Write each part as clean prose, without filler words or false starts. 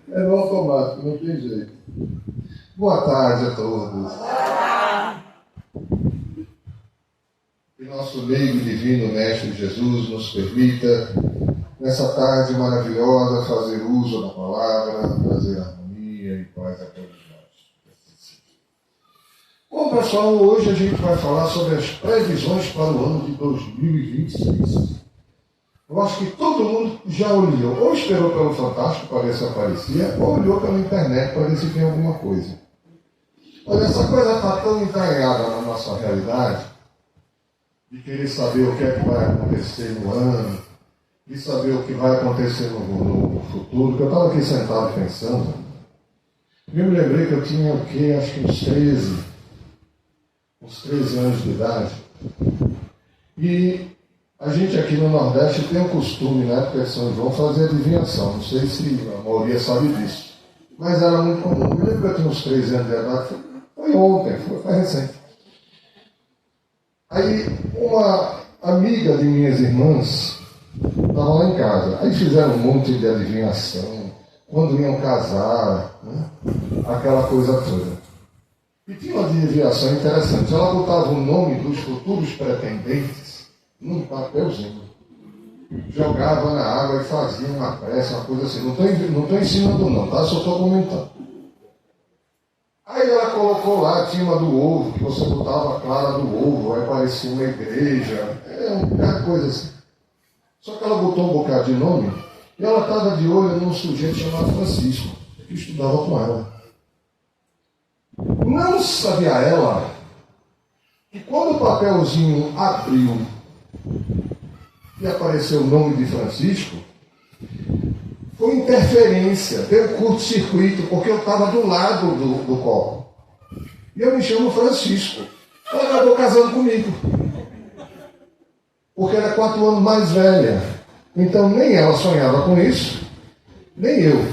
É no automático, não tem jeito. Boa tarde a todos. Que nosso meio divino Mestre Jesus nos permita, nessa tarde maravilhosa, fazer uso da palavra, trazer harmonia e paz a todos nós. Bom, pessoal, hoje a gente vai falar sobre as previsões para o ano de 2026. Eu acho que todo mundo já olhou, ou esperou pelo Fantástico para ver se aparecia, ou olhou pela internet para ver se tem alguma coisa. Olha, essa coisa está tão entranhada na nossa realidade, de querer saber o que é que vai acontecer no ano, de saber o que vai acontecer no futuro, que eu estava aqui sentado pensando. Eu me lembrei que eu tinha o quê? Acho que uns 13 anos de idade. E a gente aqui no Nordeste tem o costume, na época de São João, fazer adivinhação. Não sei se a maioria sabe disso. Mas era muito comum. Eu lembro que eu tinha uns 13 anos de idade. Foi ontem, foi recente. Aí uma amiga de minhas irmãs estava lá em casa. Aí fizeram um monte de adivinhação. Quando iam casar, né? Aquela coisa toda. E tinha uma adivinhação interessante. Ela botava o nome dos futuros pretendentes num papelzinho, jogava na água e fazia uma prece, uma coisa assim. Não estou ensinando não, tá? Só estou comentando. Aí ela colocou lá, tinha uma do ovo, que você botava a clara do ovo, aí parecia uma igreja, uma coisa assim. Só que ela botou um bocado de nome, e ela estava de olho num sujeito chamado Francisco, que estudava com ela. Não sabia ela que quando o papelzinho abriu e apareceu o nome de Francisco, foi interferência, deu curto-circuito, porque eu estava do lado do copo. E eu me chamo Francisco. Ela acabou casando comigo. Porque era 4 anos mais velha. Então nem ela sonhava com isso, nem eu.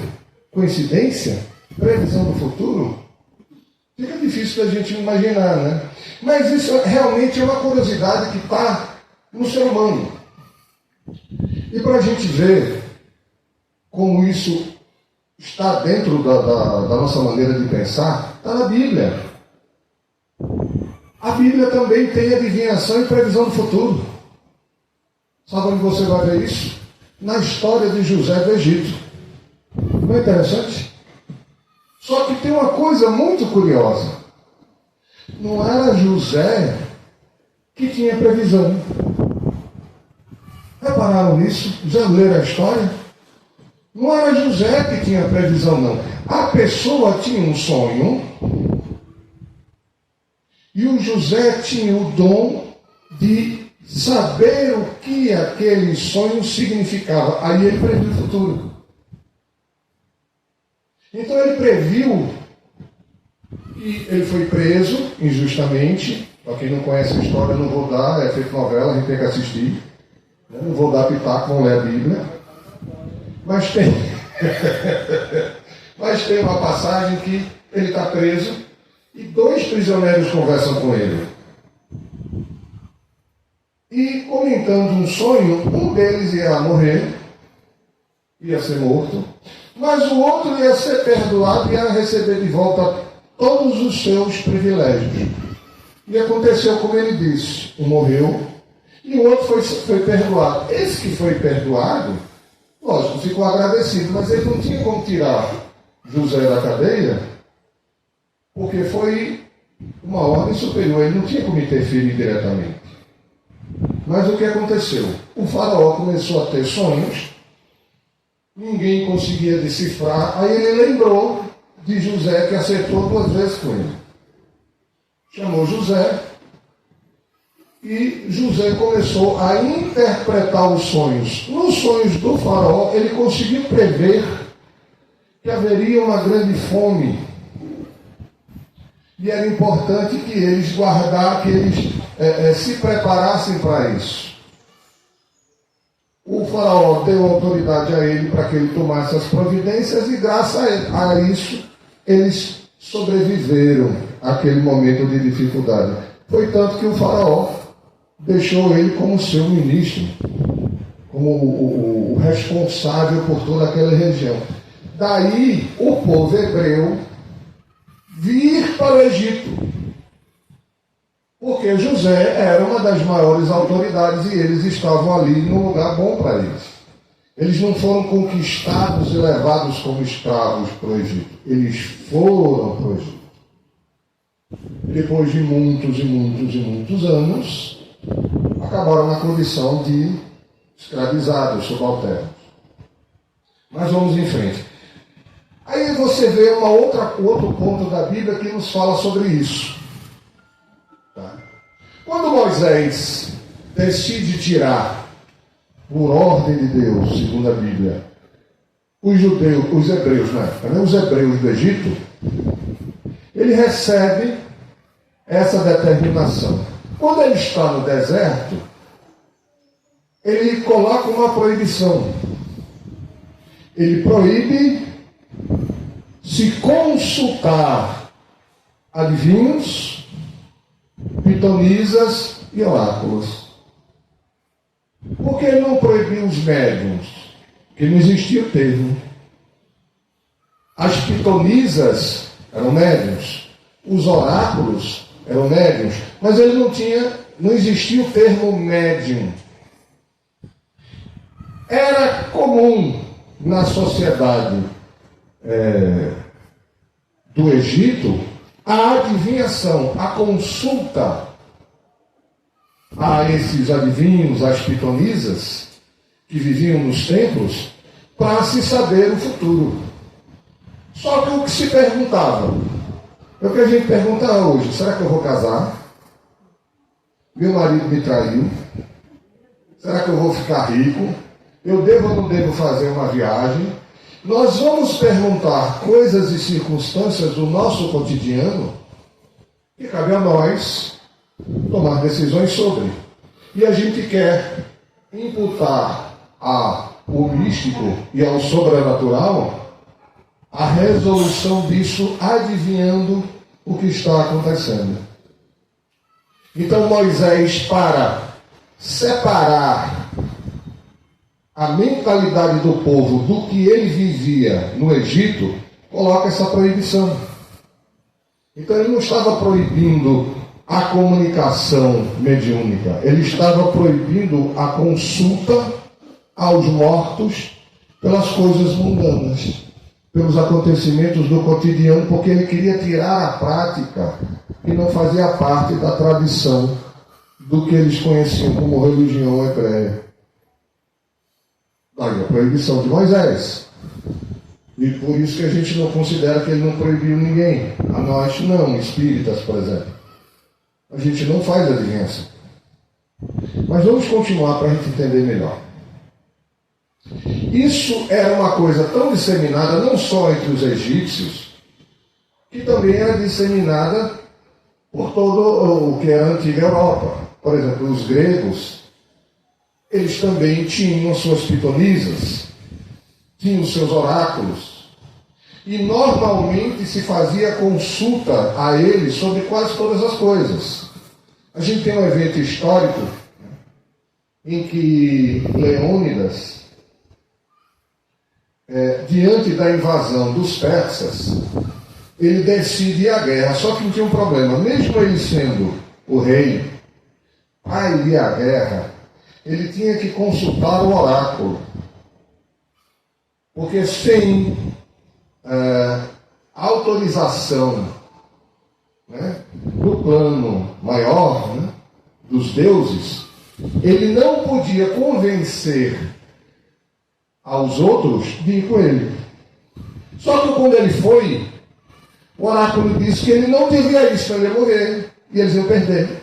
Coincidência? Previsão do futuro? Fica difícil da gente imaginar, né? Mas isso realmente é uma curiosidade que está no ser humano. E para a gente ver como isso está dentro da nossa maneira de pensar, está na Bíblia. A Bíblia também tem adivinhação e previsão do futuro. Sabe onde você vai ver isso? Na história de José do Egito. Não é interessante? Só que tem uma coisa muito curiosa. Não era José que tinha previsão. Repararam nisso? Já leram a história? Não era José que tinha previsão, não. A pessoa tinha um sonho e o José tinha o dom de saber o que aquele sonho significava. Aí ele previu o futuro. Então ele previu que ele foi preso injustamente. Para quem não conhece a história, não vou dar, é feito novela, a gente tem que assistir. Não vou dar pitaco, vão ler a Bíblia. Mas tem uma passagem que ele está preso e 2 prisioneiros conversam com ele. E comentando um sonho, um deles ia morrer, ia ser morto, mas o outro ia ser perdoado e ia receber de volta todos os seus privilégios. E aconteceu como ele disse, um morreu e o outro foi perdoado. Esse que foi perdoado, lógico, ficou agradecido, mas ele não tinha como tirar José da cadeia, porque foi uma ordem superior, ele não tinha como interferir diretamente. Mas o que aconteceu? O faraó começou a ter sonhos, ninguém conseguia decifrar, aí ele lembrou de José, que acertou 2 vezes com ele. Chamou José, e José começou a interpretar os sonhos. Nos sonhos do faraó, ele conseguiu prever que haveria uma grande fome. E era importante que eles se preparassem para isso. O faraó deu autoridade a ele para que ele tomasse as providências e graças a isso eles sobreviveram àquele momento de dificuldade. Foi tanto que o faraó deixou ele como seu ministro, como o responsável por toda aquela região. Daí o povo hebreu vir para o Egito, porque José era uma das maiores autoridades e eles estavam ali num lugar bom para eles. Eles não foram conquistados e levados como escravos para o Egito. Eles foram para o Egito. Depois de muitos e muitos e muitos anos, acabaram na condição de escravizados, subalternos. Mas vamos em frente. Aí você vê outro ponto da Bíblia que nos fala sobre isso. Tá? Quando Moisés decide tirar, por ordem de Deus, segundo a Bíblia, os hebreus, né? Os hebreus do Egito, ele recebe essa determinação. Quando ele está no deserto, ele coloca uma proibição. Ele proíbe se consultar adivinhos, pitonisas e oráculos. Por que ele não proibiu os médiuns? Porque não existia o termo. As pitonisas eram médiuns, os oráculos eram médiuns, mas ele não existia o termo médium. Era comum na sociedade do Egito a adivinhação, a consulta a esses adivinhos, às pitonisas que viviam nos templos, para se saber o futuro. Só que o que se perguntava, é o que a gente pergunta hoje: será que eu vou casar? Meu marido me traiu? Será que eu vou ficar rico? Eu devo ou não devo fazer uma viagem? Nós vamos perguntar coisas e circunstâncias do nosso cotidiano que cabe a nós tomar decisões sobre. E a gente quer imputar ao místico e ao sobrenatural a resolução disso, adivinhando o que está acontecendo. Então Moisés, para separar a mentalidade do povo do que ele vivia no Egito, coloca essa proibição. Então ele não estava proibindo a comunicação mediúnica, ele estava proibindo a consulta aos mortos pelas coisas mundanas, pelos acontecimentos do cotidiano, porque ele queria tirar a prática que não fazia parte da tradição do que eles conheciam como religião hebreia. Daí a proibição de Moisés. E por isso que a gente não considera que ele não proibiu ninguém. A nós não, espíritas, por exemplo. A gente não faz adivinhação. Mas vamos continuar para a gente entender melhor. Isso era uma coisa tão disseminada, não só entre os egípcios, que também era disseminada por todo o que era a antiga Europa. Por exemplo, os gregos, eles também tinham suas pitonisas, tinham seus oráculos, e normalmente se fazia consulta a eles sobre quase todas as coisas. A gente tem um evento histórico em que Leônidas, diante da invasão dos persas, ele decide ir à guerra, só que não tinha um problema. Mesmo ele sendo o rei, para ir à guerra, ele tinha que consultar o oráculo. Porque sem autorização, né, do plano maior, né, dos deuses, ele não podia convencer aos outros de ir com ele. Só que quando ele foi, o oráculo disse que ele não devia ir, senão ele ia morrer e eles iam perder.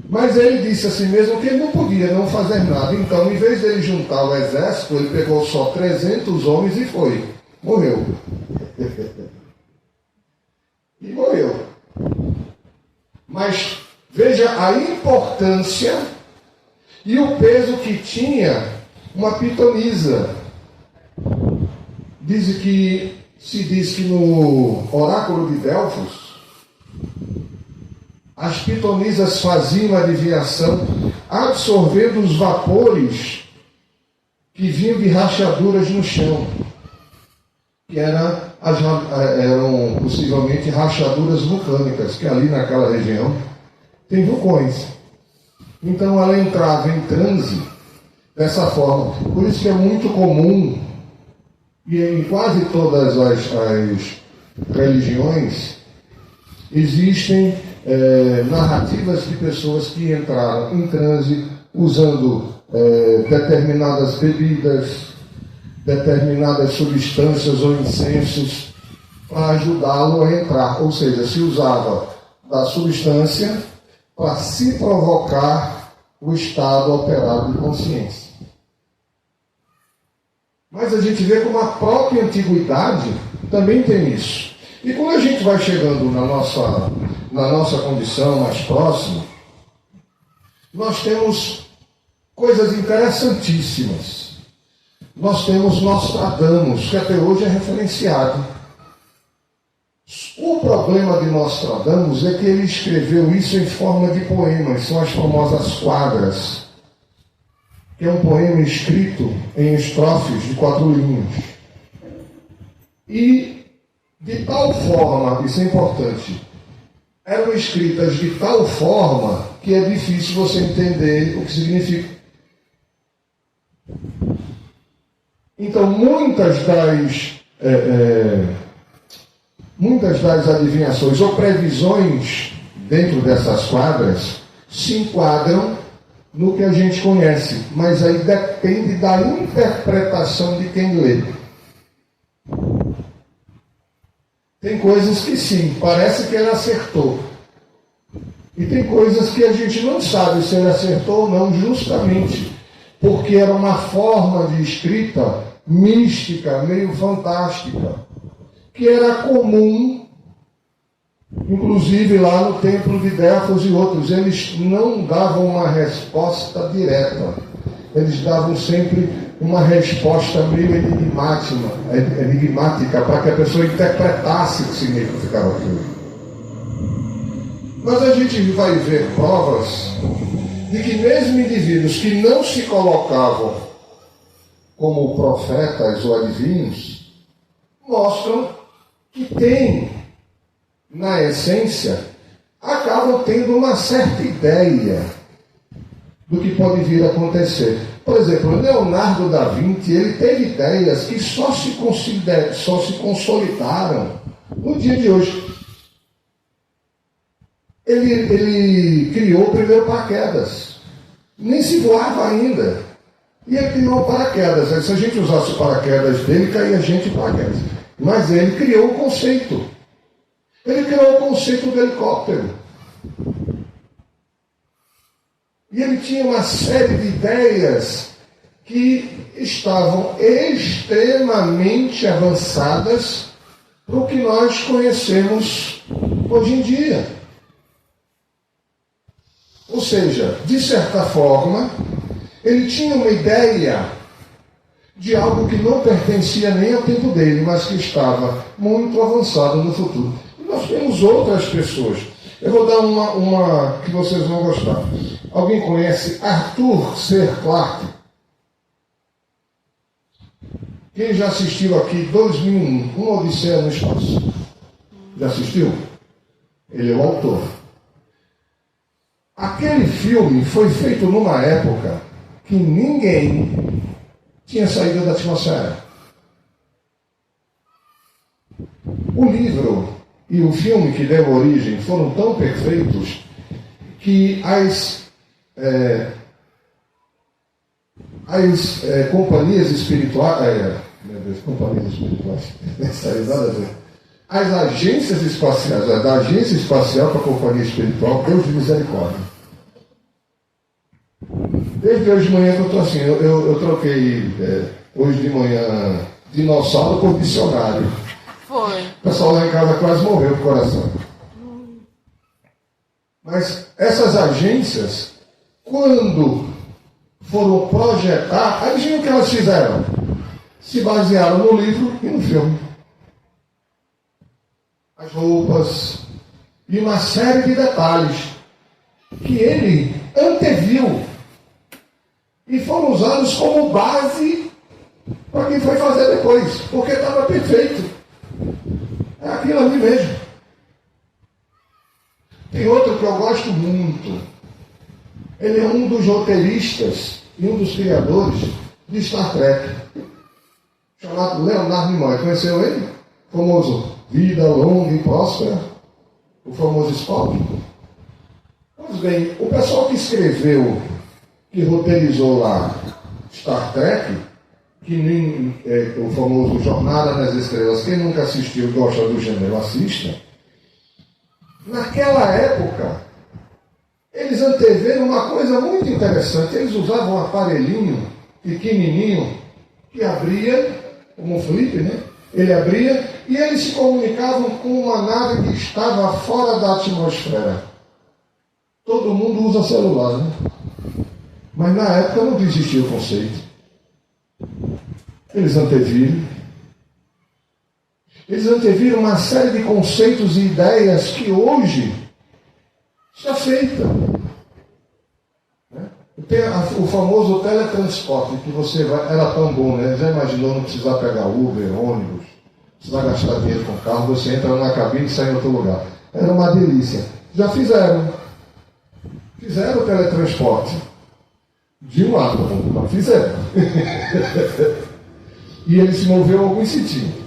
Mas ele disse a si mesmo que ele não podia não fazer nada. Então, em vez de ele juntar o exército, ele pegou só 300 homens e foi. Morreu. E morreu. Mas veja a importância e o peso que tinha uma pitonisa. Se diz que no oráculo de Delfos, As pitonisas faziam adivinhação, absorvendo os vapores que vinham de rachaduras no chão, que eram possivelmente rachaduras vulcânicas, que ali naquela região tem vulcões. Então ela entrava em transe dessa forma. Por isso que é muito comum, e em quase todas as religiões, existem narrativas de pessoas que entraram em transe usando determinadas bebidas, determinadas substâncias ou incensos para ajudá-lo a entrar. Ou seja, se usava da substância para se provocar o estado alterado de consciência. Mas a gente vê como a própria antiguidade também tem isso. E quando a gente vai chegando na nossa condição mais próxima, nós temos coisas interessantíssimas. Nós temos Nostradamus, que até hoje é referenciado. O problema de Nostradamus é que ele escreveu isso em forma de poemas, são as famosas quadras, que é um poema escrito em estrofes de 4 linhas. E de tal forma, isso é importante, eram escritas de tal forma que é difícil você entender o que significa. Então, muitas das adivinhações ou previsões dentro dessas quadras se enquadram no que a gente conhece, mas aí depende da interpretação de quem lê. Tem coisas que sim, parece que ele acertou. E tem coisas que a gente não sabe se ele acertou ou não, justamente porque era uma forma de escrita mística, meio fantástica, que era comum, inclusive lá no templo de Delfos e outros. Eles não davam uma resposta direta, eles davam sempre uma resposta meio enigmática para que a pessoa interpretasse o que significava aquilo. Mas a gente vai ver provas de que mesmo indivíduos que não se colocavam como profetas ou adivinhos, mostram que tem, na essência, acabam tendo uma certa ideia do que pode vir a acontecer. Por exemplo, Leonardo da Vinci, ele teve ideias que só se consolidaram no dia de hoje. Ele criou o primeiro paraquedas. Nem se voava ainda. E ele criou o paraquedas. Se a gente usasse o paraquedas dele, caía gente em paraquedas. Mas ele criou o conceito. Ele criou o conceito do helicóptero. E ele tinha uma série de ideias que estavam extremamente avançadas para o que nós conhecemos hoje em dia. Ou seja, de certa forma, ele tinha uma ideia de algo que não pertencia nem ao tempo dele, mas que estava muito avançado no futuro. E nós temos outras pessoas. Eu vou dar uma que vocês vão gostar. Alguém conhece Arthur C. Clarke? Quem já assistiu aqui 2001, Uma Odisseia no Espaço? Já assistiu? Ele é o autor. Aquele filme foi feito numa época que ninguém tinha saído da atmosfera. O livro e o filme que deu origem foram tão perfeitos que as companhias espirituais, as agências espaciais, da agência espacial para a companhia espiritual, Deus de misericórdia. Desde hoje de manhã que eu estou assim, eu troquei hoje de manhã dinossauro por dicionário. Foi. O pessoal lá em casa quase morreu do coração. Mas essas agências, quando foram projetar, adivinha o que elas fizeram? Se basearam no livro e no filme. As roupas, e uma série de detalhes que ele anteviu e foram usados como base para quem foi fazer depois, porque estava perfeito. É aquilo ali mesmo. Tem outro que eu gosto muito. Ele é um dos roteiristas e um dos criadores de Star Trek, chamado Leonard Nimoy. Conheceu ele? O famoso Vida Longa e Próspera, o famoso Spock. Pois bem, o pessoal que escreveu, que roteirizou lá Star Trek, que nem o famoso Jornada nas Estrelas, quem nunca assistiu e gosta do gênero, assista. Naquela época, eles anteveram uma coisa muito interessante. Eles usavam um aparelhinho pequenininho que abria, como um flip, né? Ele abria e eles se comunicavam com uma nave que estava fora da atmosfera. Todo mundo usa celular, né? Mas na época não existia o conceito. Eles anteviram uma série de conceitos e ideias que hoje está feita. Tem o famoso teletransporte, que você vai, era tão bom, né? Já imaginou não precisar pegar Uber, ônibus, precisar gastar dinheiro com carro, você entra na cabine e sai em outro lugar. Era uma delícia. Já fizeram o teletransporte de um átomo, não fizeram. E ele se moveu alguns centímetros,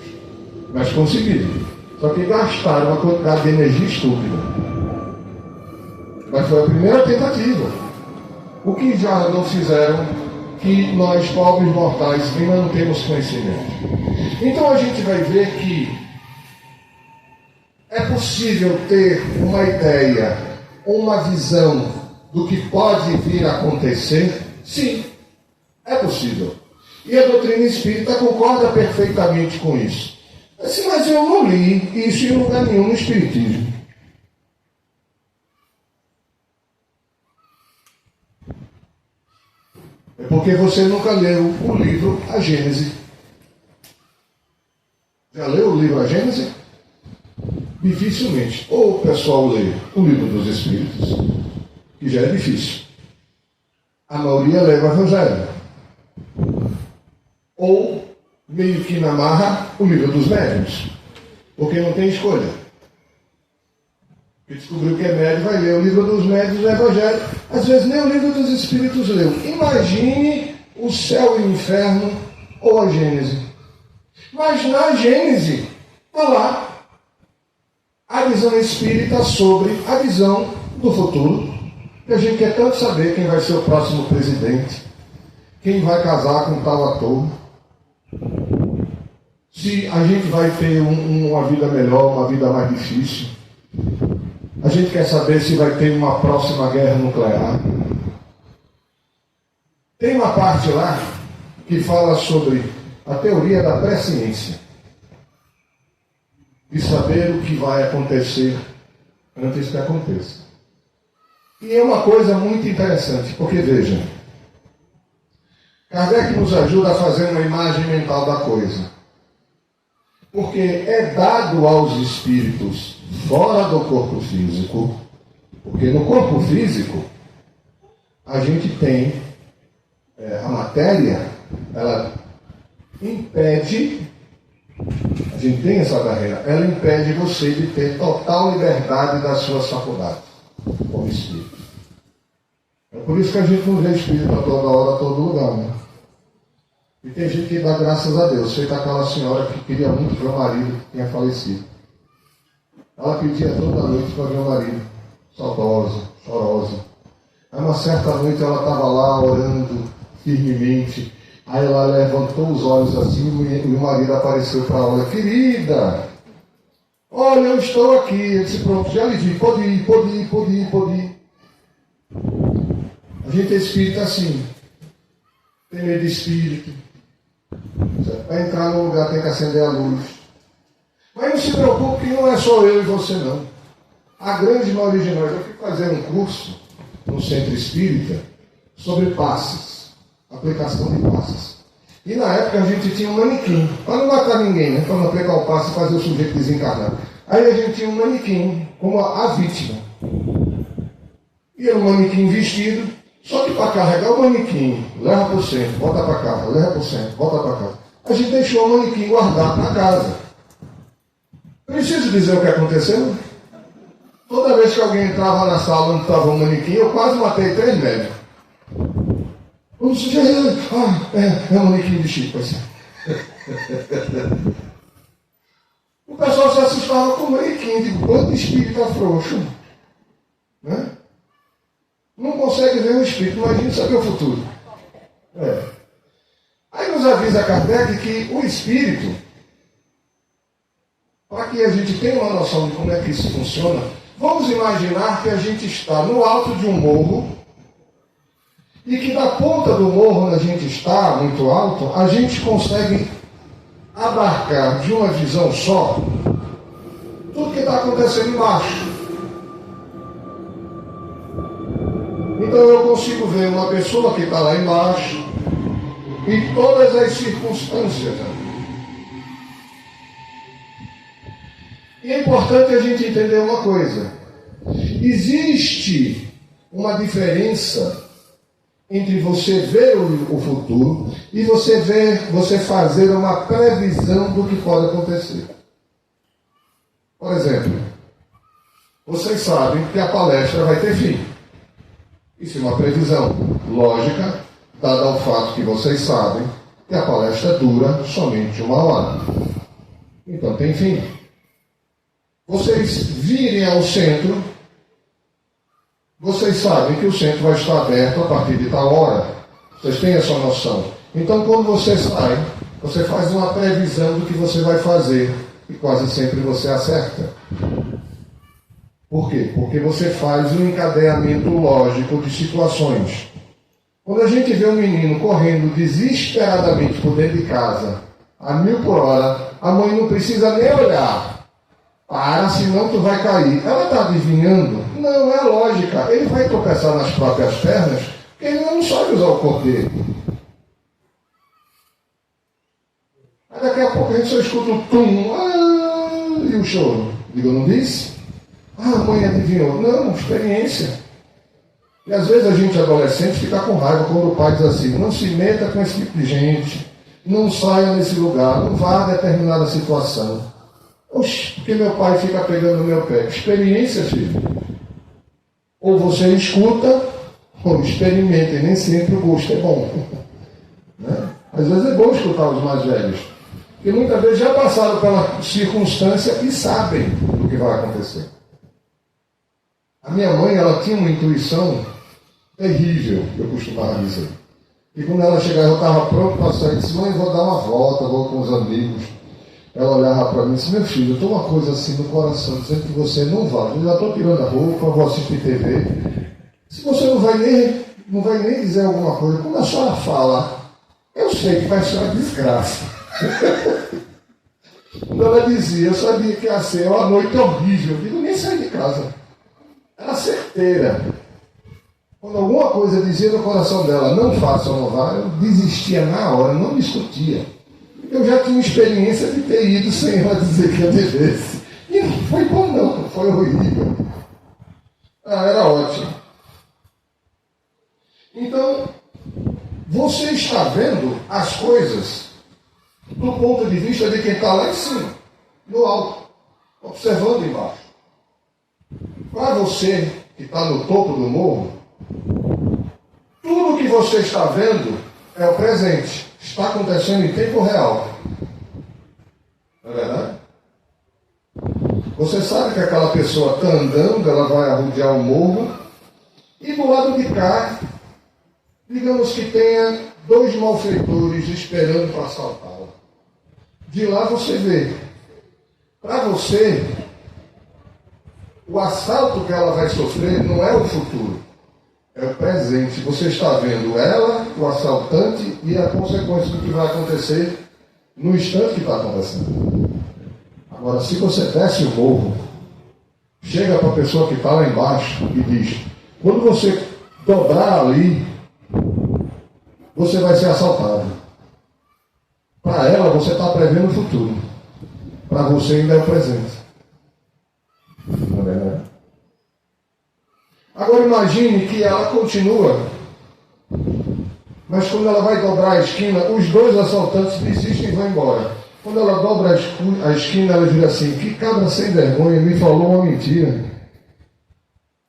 mas conseguiram. Só que gastaram uma quantidade de energia estúpida. Mas foi a primeira tentativa. O que já não fizeram, que nós, pobres mortais, ainda não temos conhecimento. Então a gente vai ver que é possível ter uma ideia, uma visão do que pode vir a acontecer? Sim, é possível. E a doutrina espírita concorda perfeitamente com isso. Mas eu não li isso em lugar nenhum no Espiritismo. É porque você nunca leu o livro A Gênese. Já leu o livro A Gênese? Dificilmente. Ou o pessoal lê o livro dos Espíritos, que já é difícil. A maioria lê o Evangelho. Ou, meio que na marra, o livro dos médiuns. Porque não tem escolha. Quem descobriu que é médio vai ler o livro dos médiuns do Evangelho. Às vezes nem o livro dos Espíritos leu. Imagine o céu e o inferno ou a Gênese. Mas na Gênese está lá a visão espírita sobre a visão do futuro. E a gente quer tanto saber quem vai ser o próximo presidente, quem vai casar com tal ator, se a gente vai ter uma vida melhor, uma vida mais difícil. A gente quer saber se vai ter uma próxima guerra nuclear. Tem uma parte lá que fala sobre a teoria da presciência. De saber o que vai acontecer antes que aconteça. E é uma coisa muito interessante, porque veja, Kardec nos ajuda a fazer uma imagem mental da coisa. Porque é dado aos espíritos fora do corpo físico, porque no corpo físico a gente tem a matéria, ela impede, a gente tem essa barreira, ela impede você de ter total liberdade das suas faculdades como espírito. É por isso que a gente não vê espírito a toda hora, a todo lugar, né? E tem gente que dá graças a Deus. Feita aquela senhora que queria muito ver o marido que tinha falecido. Ela pedia toda noite para ver o marido, saudosa, chorosa. Aí uma certa noite ela estava lá orando firmemente. Aí ela levantou os olhos assim e o marido apareceu para ela. Querida, olha, eu estou aqui. Eu disse, pronto, já lhe vi. Pode ir. A gente é espírita assim. Tem medo de espírito. Para entrar no lugar tem que acender a luz. Mas não se preocupe que não é só eu e você não. A grande maioria de nós, eu fui fazer um curso no centro espírita sobre passes, aplicação de passes. E na época a gente tinha um manequim, para não matar ninguém, né? Para não aplicar o passe e fazer o sujeito desencarnar. Aí a gente tinha um manequim como a vítima. E era um manequim vestido, só que para carregar o manequim, leva para o centro, volta para casa, leva para o centro, volta para casa. A gente deixou o manequim guardado na casa. Preciso dizer o que aconteceu? Toda vez que alguém entrava na sala onde estava o manequim, eu quase matei 3 médicos. O sujeito, é um manequim de Chico, assim. O pessoal se assustava com o manequim, de quanto espírito frouxo. Né? Não consegue ver o espírito, imagina saber o futuro. Aí nos avisa Kardec que o espírito, para que a gente tenha uma noção de como é que isso funciona, vamos imaginar que a gente está no alto de um morro e que da ponta do morro onde a gente está, muito alto, a gente consegue abarcar de uma visão só tudo que está acontecendo embaixo. Então eu consigo ver uma pessoa que está lá embaixo e todas as circunstâncias. E é importante a gente entender uma coisa. Existe uma diferença entre você ver o futuro e você fazer uma previsão do que pode acontecer. Por exemplo, vocês sabem que a palestra vai ter fim. Isso é uma previsão lógica, dada ao fato que vocês sabem que a palestra dura somente 1 hora. Então tem fim. Vocês virem ao centro, vocês sabem que o centro vai estar aberto a partir de tal hora. Vocês têm essa noção. Então, quando você sai, você faz uma previsão do que você vai fazer. E quase sempre você acerta. Por quê? Porque você faz um encadeamento lógico de situações. Quando a gente vê um menino correndo desesperadamente por dentro de casa, a 1000 por hora, a mãe não precisa nem olhar. Para, senão tu vai cair. Ela está adivinhando? Não, é lógica. Ele vai tropeçar nas próprias pernas, porque ele não sabe usar o corpo dele. Aí daqui a pouco a gente só escuta o tum, e o choro. Digo, não disse? A mãe adivinhou. Não, experiência. E às vezes a gente, adolescente, fica com raiva quando o pai diz assim, não se meta com esse tipo de gente, não saia nesse lugar, não vá a determinada situação. Oxe, porque meu pai fica pegando no meu pé. Experiência, filho. Ou você escuta, ou experimenta, e nem sempre o gosto é bom. Né? Às vezes é bom escutar os mais velhos, porque muitas vezes já passaram pela circunstância e sabem o que vai acontecer. A minha mãe, ela tinha uma intuição terrível, eu costumava dizer. E quando ela chegava, eu estava pronto para sair, disse, mãe, vou dar uma volta, vou com os amigos. Ela olhava para mim e disse, meu filho, eu estou uma coisa assim no coração, dizendo que você não vai. Eu já estou tirando a roupa, vou assistir TV. Se você não vai nem dizer alguma coisa, quando a senhora fala, eu sei que vai ser uma desgraça. Quando ela dizia, eu sabia que ia ser uma noite horrível, eu digo, nem saí de casa. Era certeira. Quando alguma coisa dizia no coração dela, não faça ou não vá, eu desistia na hora, não discutia. Eu já tinha experiência de ter ido sem ela dizer que eu devesse. E não foi bom não, foi horrível. Era ótimo. Então, você está vendo as coisas do ponto de vista de quem está lá em cima, no alto, observando embaixo. Para você que está no topo do morro, tudo que você está vendo é o presente. Está acontecendo em tempo real. Não é verdade? Você sabe que aquela pessoa está andando, ela vai arrodear o morro, e do lado de cá, digamos que tenha 2 malfeitores esperando para assaltá-la. De lá você vê. Para você, o assalto que ela vai sofrer não é o futuro. É o presente. Você está vendo ela, o assaltante e a consequência do que vai acontecer no instante que está acontecendo. Agora, se você desce o morro, chega para a pessoa que está lá embaixo e diz, quando você dobrar ali, você vai ser assaltado. Para ela, você está prevendo o futuro. Para você ainda é o presente. verdade? Agora imagine que ela continua, mas quando ela vai dobrar a esquina, os dois assaltantes desistem e vão embora. Quando ela dobra a esquina, ela diz assim: que cabra sem vergonha, me falou uma mentira.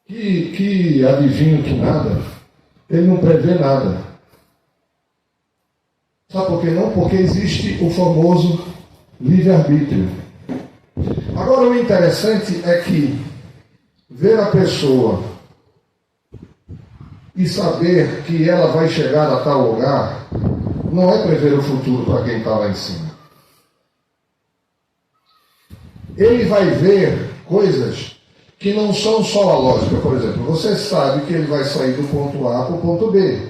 Que adivinho que nada. Ele não prevê nada. Sabe por que não? Porque existe o famoso livre-arbítrio. Agora o interessante é que ver a pessoa e saber que ela vai chegar a tal lugar não é prever o futuro para quem está lá em cima. Ele vai ver coisas que não são só a lógica. Por exemplo, você sabe que ele vai sair do ponto A para o ponto B.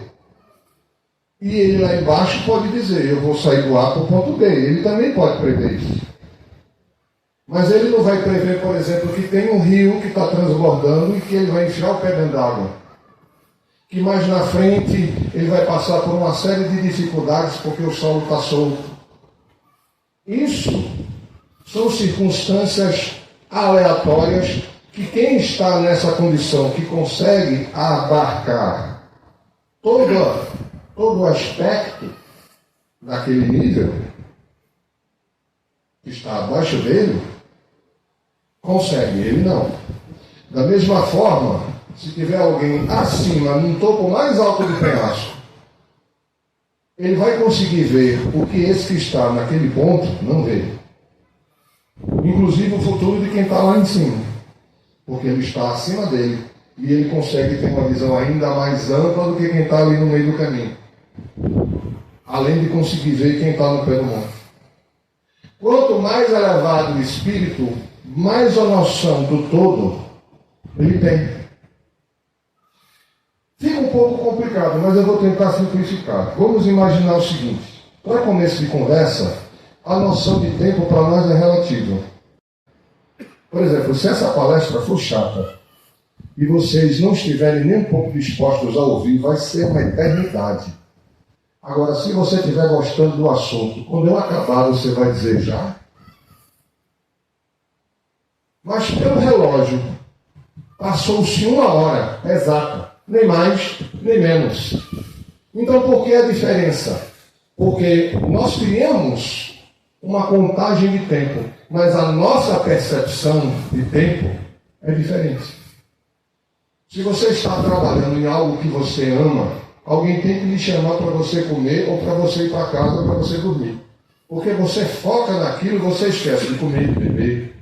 E ele lá embaixo pode dizer: eu vou sair do A para o ponto B. Ele também pode prever isso. Mas ele não vai prever, por exemplo, que tem um rio que está transbordando e que ele vai enfiar o pé dentro d'água. Que mais na frente ele vai passar por uma série de dificuldades porque o solo está solto. Isso são circunstâncias aleatórias que quem está nessa condição, que consegue abarcar todo o aspecto daquele nível que está abaixo dele, consegue, ele não. Da mesma forma, se tiver alguém acima, num topo mais alto do penhasco, ele vai conseguir ver o que esse que está naquele ponto não vê. Inclusive o futuro de quem está lá em cima. Porque ele está acima dele e ele consegue ter uma visão ainda mais ampla do que quem está ali no meio do caminho. Além de conseguir ver quem está no pé do monte. Quanto mais elevado o espírito, mais a noção do todo ele tem. Fica um pouco complicado, mas eu vou tentar simplificar. Vamos imaginar o seguinte: para começo de conversa, a noção de tempo para nós é relativa. Por exemplo, se essa palestra for chata e vocês não estiverem nem um pouco dispostos a ouvir, vai ser uma eternidade. Agora, se você estiver gostando do assunto, quando eu acabar, você vai dizer já. Mas pelo relógio, passou-se 1 hora exata, nem mais, nem menos. Então, por que a diferença? Porque nós criamos uma contagem de tempo, mas a nossa percepção de tempo é diferente. Se você está trabalhando em algo que você ama, alguém tem que lhe chamar para você comer ou para você ir para casa para você dormir. Porque você foca naquilo e você esquece de comer, de beber.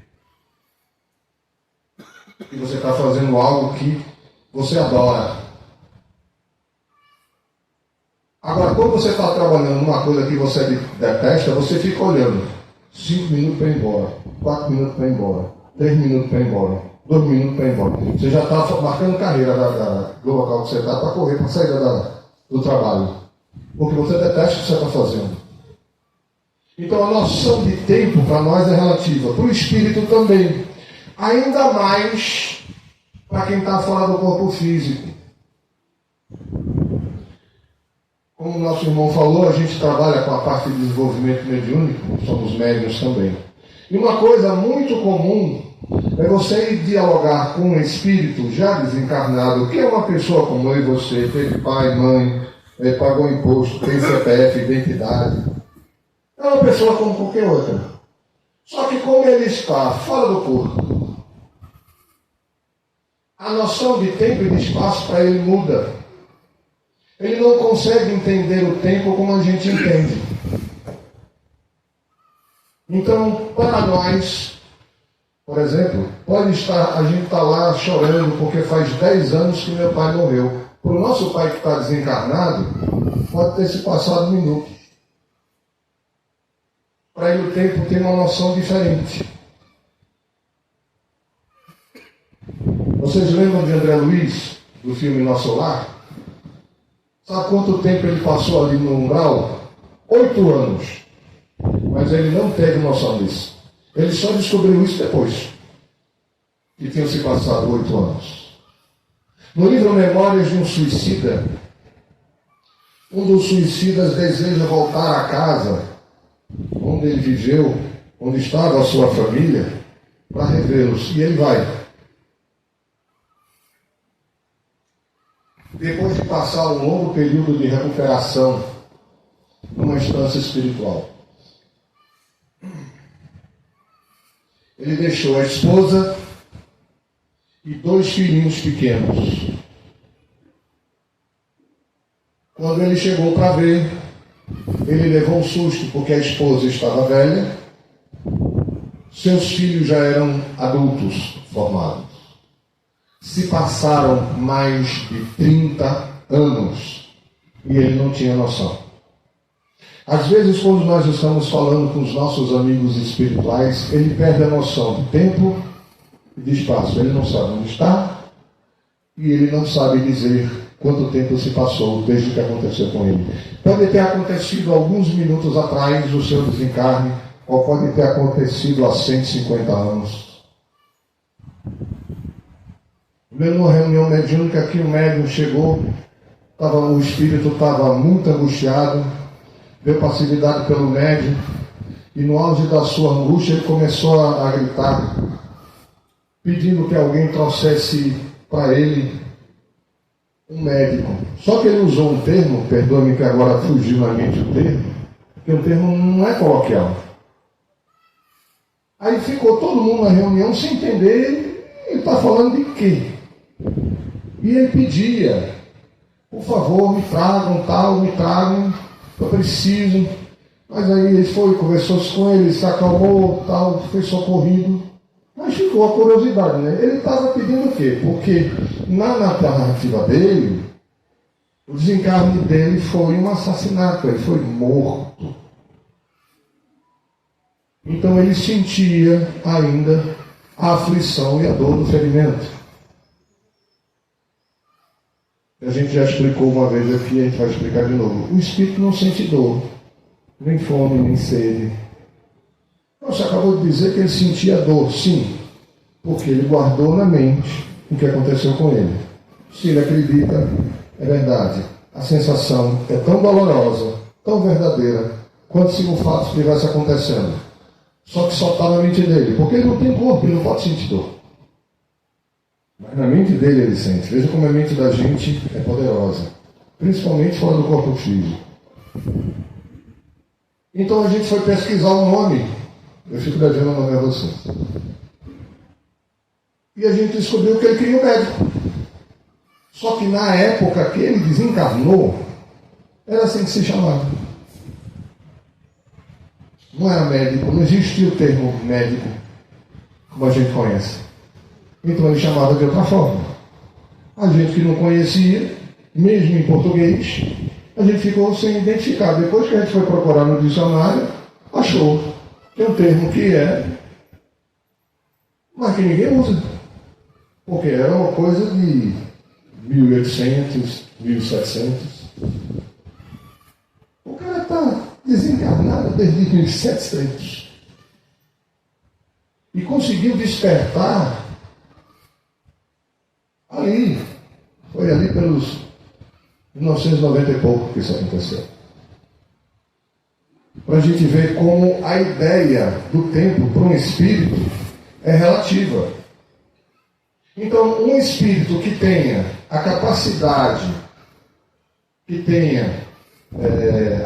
E você está fazendo algo que você adora. Agora, quando você está trabalhando numa coisa que você detesta, você fica olhando. 5 minutos para ir embora, 4 minutos para ir embora, 3 minutos para ir embora, 2 minutos para ir embora. Você já está marcando carreira do local que você está para correr, para sair do trabalho. Porque você detesta o que você está fazendo. Então a noção de tempo para nós é relativa. Para o espírito também. Ainda mais para quem está fora do corpo físico. Como o nosso irmão falou, a gente trabalha com a parte de desenvolvimento mediúnico, somos médiuns também. E uma coisa muito comum é você ir dialogar com um espírito já desencarnado, que é uma pessoa como eu e você, teve pai, mãe, pagou imposto, tem CPF, identidade. É uma pessoa como qualquer outra. Só que como ele está fora do corpo, a noção de tempo e de espaço para ele muda. Ele não consegue entender o tempo como a gente entende. Então, para nós, por exemplo, a gente está lá chorando porque faz 10 anos que meu pai morreu. Para o nosso pai que está desencarnado, pode ter se passado minutos. Para ele o tempo tem uma noção diferente. Vocês lembram de André Luiz, do filme Nosso Lar? Sabe quanto tempo ele passou ali no umbral? 8 anos. Mas ele não teve noção disso. Ele só descobriu isso depois. Que tinham se passado 8 anos. No livro Memórias de um Suicida, um dos suicidas deseja voltar à casa onde ele viveu, onde estava a sua família, para revê-los. E ele vai. depois de passar um longo período de recuperação numa instância espiritual, ele deixou a esposa e 2 filhinhos pequenos. Quando ele chegou para ver, ele levou um susto, porque a esposa estava velha, seus filhos já eram adultos formados. Se passaram mais de 30 anos e ele não tinha noção. Às vezes, quando nós estamos falando com os nossos amigos espirituais, ele perde a noção de tempo e de espaço. Ele não sabe onde está e ele não sabe dizer quanto tempo se passou desde que aconteceu com ele. Pode ter acontecido alguns minutos atrás o seu desencarne, ou pode ter acontecido há 150 anos. Numa reunião mediúnica que o médium chegou, o espírito estava muito angustiado, deu passividade pelo médium, e no auge da sua angústia ele começou a gritar, pedindo que alguém trouxesse para ele um médico. Só que ele usou um termo, perdoe-me que agora fugiu na mente o termo, que o termo não é coloquial. Aí ficou todo mundo na reunião sem entender, ele está falando de quê? E ele pedia, por favor, me tragam, eu preciso. Mas aí ele foi, conversou com ele, se acalmou, tal, foi socorrido. Mas ficou a curiosidade, né? Ele estava pedindo o quê? Porque na narrativa dele, o desencarne dele foi um assassinato, ele foi morto. Então ele sentia ainda a aflição e a dor do ferimento. A gente já explicou uma vez aqui, a gente vai explicar de novo. O espírito não sente dor, nem fome, nem sede. Você acabou de dizer que ele sentia dor, sim, porque ele guardou na mente o que aconteceu com ele. Se ele acredita, é verdade. A sensação é tão dolorosa, tão verdadeira, quanto se o fato estivesse acontecendo. Só que só está na mente dele, porque ele não tem corpo, ele não pode sentir dor. Mas na mente dele ele sente. Veja como a mente da gente é poderosa, principalmente fora do corpo físico. Então a gente foi pesquisar o nome. Eu fico devendo o nome a vocês. E a gente descobriu que ele queria um médico. Só que na época que ele desencarnou, era assim que se chamava. Não era médico, não existia o termo médico, como a gente conhece. Então ele chamava de outra forma. A gente que não conhecia, mesmo em português, a gente ficou sem identificar. Depois que a gente foi procurar no dicionário, achou que é um termo que mas que ninguém usa. Porque era uma coisa de 1800, 1700. O cara está desencarnado desde 1700. E conseguiu despertar ali. Foi ali pelos 1990 e pouco que isso aconteceu. Para a gente ver como a ideia do tempo para um espírito é relativa. Então, um espírito que tenha a capacidade, que tenha